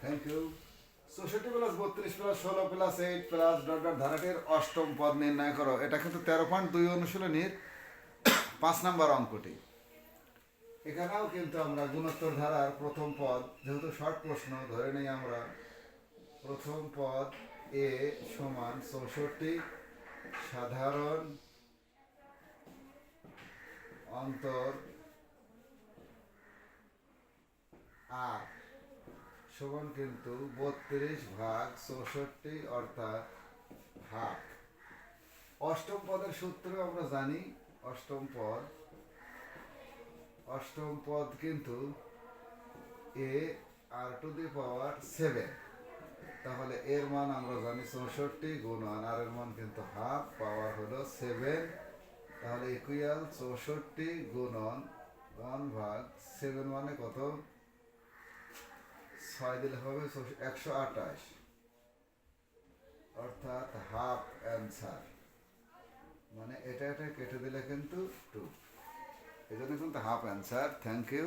Thank you. 64 plus 32 plus 16 plus 8 plus dot dot ধারাটির অষ্টম পদ নির্ণয় করো। এটা কিন্তু 13.2 অনুশীলনীর 5 নম্বর অঙ্কটি। এখানেও কিন্তু আমরা গুণোত্তর ধারার প্রথম পদ, যেহেতু শর্ট প্রশ্ন, ধরে নেই আমরা প্রথম পদ এ সমান 64 সাধারণ অন্তর আর সমান কিন্তু 32/64 অর্থাৎ হাফ। অষ্টম পদের সূত্র আমরা জানি। অষ্টম পদ কিন্তু এ আর টু দি পাওয়ার 7, তাহলে এর মান আমরা জানি 64 গুণন আর এর মান কিন্তু হাফ, পাওয়ার হলো 7, তাহলে ইকুয়াল 64 গুণন 1/7 মানে কত? 6 দিলে হবে 128, অর্থাৎ হাফ অ্যান্সার। মানে এটা কেটে দিলে কিন্তু 2, এই জন্য কিন্তু হাফ অ্যান্সার। Thank you.